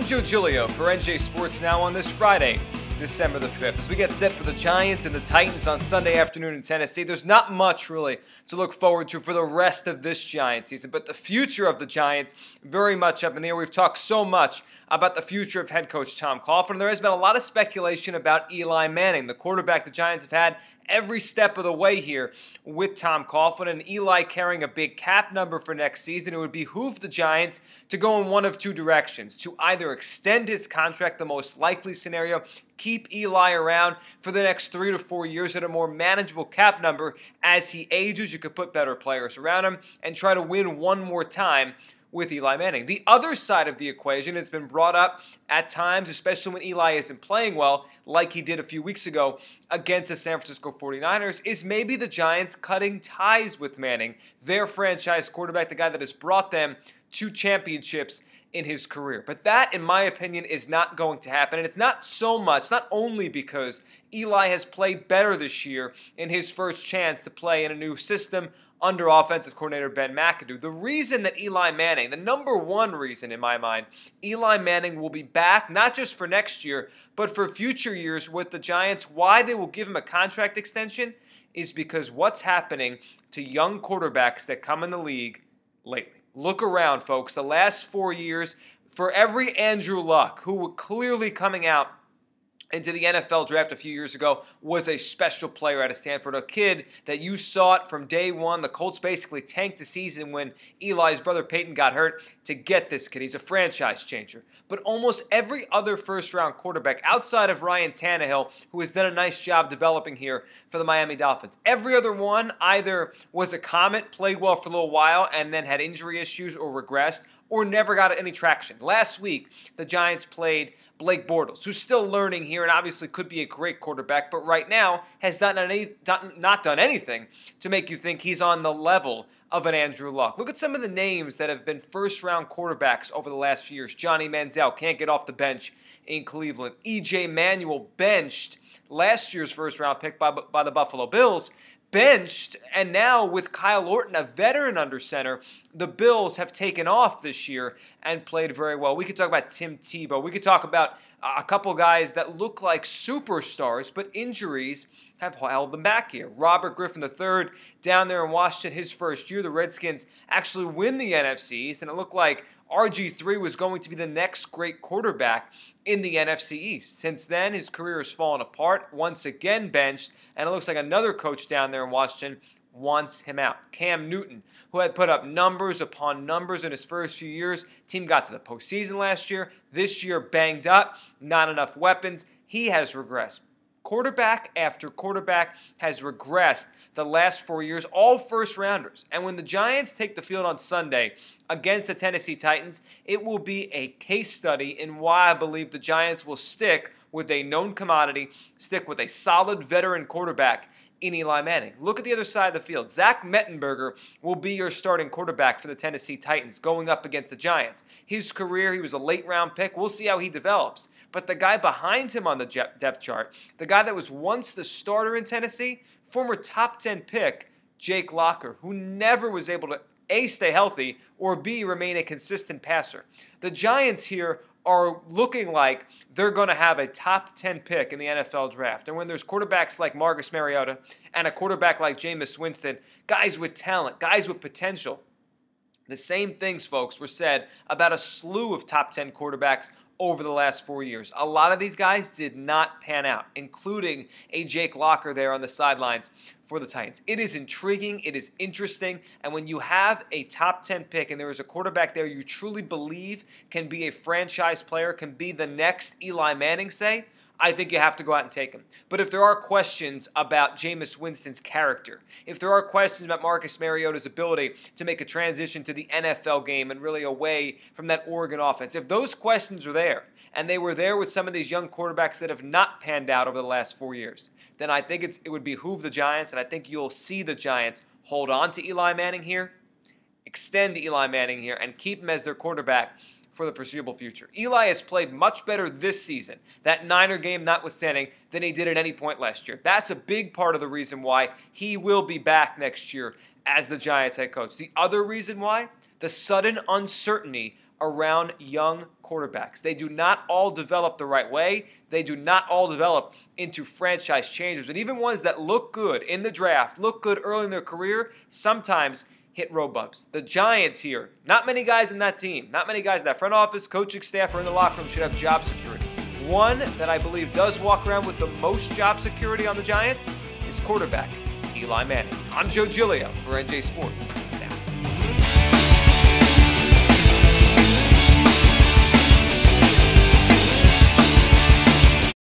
I'm Joe Giglio for NJ Sports Now on this Friday, December the 5th. As we get set for the Giants and the Titans on Sunday afternoon in Tennessee, there's not much really to look forward to for the rest of this Giants season, but the future of the Giants very much up in the air. We've talked so much about the future of head coach Tom Coughlin. There has been a lot of speculation about Eli Manning, the quarterback the Giants have had every step of the way here with Tom Coughlin, and Eli carrying a big cap number for next season. It would behoove the Giants to go in one of two directions: to either extend his contract, the most likely scenario, keep Eli around for the next 3 to 4 years at a more manageable cap number. As he ages, you could put better players around him and try to win one more time with Eli Manning. The other side of the equation, it's been brought up at times, especially when Eli isn't playing well, like he did a few weeks ago against the San Francisco 49ers, is maybe the Giants cutting ties with Manning, their franchise quarterback, the guy that has brought them to championships in his career. But that, in my opinion, is not going to happen. And it's not so much, not only because Eli has played better this year in his first chance to play in a new system under offensive coordinator Ben McAdoo. The reason that Eli Manning, the number one reason in my mind, Eli Manning will be back, not just for next year, but for future years with the Giants, why they will give him a contract extension is because what's happening to young quarterbacks that come in the league lately. Look around, folks. The last 4 years, for every Andrew Luck, who were clearly coming out into the NFL draft a few years ago, was a special player out of Stanford, a kid that you saw it from day one. The Colts basically tanked the season when Eli's brother Peyton got hurt to get this kid. He's a franchise changer. But almost every other first-round quarterback outside of Ryan Tannehill, who has done a nice job developing here for the Miami Dolphins, every other one either was a comet, played well for a little while, and then had injury issues or regressed, or never got any traction. Last week, the Giants played Blake Bortles, who's still learning here and obviously could be a great quarterback, but right now has not done anything to make you think he's on the level of an Andrew Luck. Look at some of the names that have been first-round quarterbacks over the last few years. Johnny Manziel can't get off the bench in Cleveland. E.J. Manuel benched, last year's first-round pick by the Buffalo Bills, benched, and now with Kyle Orton, a veteran under center, the Bills have taken off this year and played very well. We could talk about Tim Tebow. We could talk about a couple guys that look like superstars, but injuries have held them back here. Robert Griffin III down there in Washington, his first year, the Redskins actually win the NFC East, and it looked like RG3 was going to be the next great quarterback in the NFC East. Since then, his career has fallen apart, once again benched, and it looks like another coach down there in Washington wants him out. Cam Newton, who had put up numbers upon numbers in his first few years. Team got to the postseason last year. This year, banged up, not enough weapons. He has regressed. Quarterback after quarterback has regressed the last 4 years, all first-rounders. And when the Giants take the field on Sunday against the Tennessee Titans, it will be a case study in why I believe the Giants will stick with a known commodity, stick with a solid veteran quarterback in Eli Manning. Look at the other side of the field. Zach Mettenberger will be your starting quarterback for the Tennessee Titans going up against the Giants. His career, he was a late-round pick. We'll see how he develops. But the guy behind him on the depth chart, the guy that was once the starter in Tennessee, former top 10 pick, Jake Locker, who never was able to A, stay healthy, or B, remain a consistent passer. The Giants here are looking like they're going to have a top 10 pick in the NFL draft. And when there's quarterbacks like Marcus Mariota and a quarterback like Jameis Winston, guys with talent, guys with potential, the same things, folks, were said about a slew of top 10 quarterbacks over the last 4 years. A lot of these guys did not pan out, including a Jake Locker there on the sidelines for the Titans. It is intriguing, it is interesting, and when you have a top 10 pick and there is a quarterback there you truly believe can be a franchise player, can be the next Eli Manning, say, I think you have to go out and take him. But if there are questions about Jameis Winston's character, if there are questions about Marcus Mariota's ability to make a transition to the NFL game and really away from that Oregon offense, if those questions are there, and they were there with some of these young quarterbacks that have not panned out over the last 4 years, then I think it would behoove the Giants, and I think you'll see the Giants hold on to Eli Manning here, extend Eli Manning here, and keep him as their quarterback for the foreseeable future. Eli has played much better this season, that Niner game notwithstanding, than he did at any point last year. That's a big part of the reason why he will be back next year as the Giants head coach. The other reason why, the sudden uncertainty around young quarterbacks. They do not all develop the right way. They do not all develop into franchise changers. And even ones that look good in the draft, look good early in their career, sometimes hit road bumps. The Giants here, not many guys in that team, not many guys in that front office, coaching staff, or in the locker room should have job security. One that I believe does walk around with the most job security on the Giants is quarterback Eli Manning. I'm Joe Giglio for NJ Sports.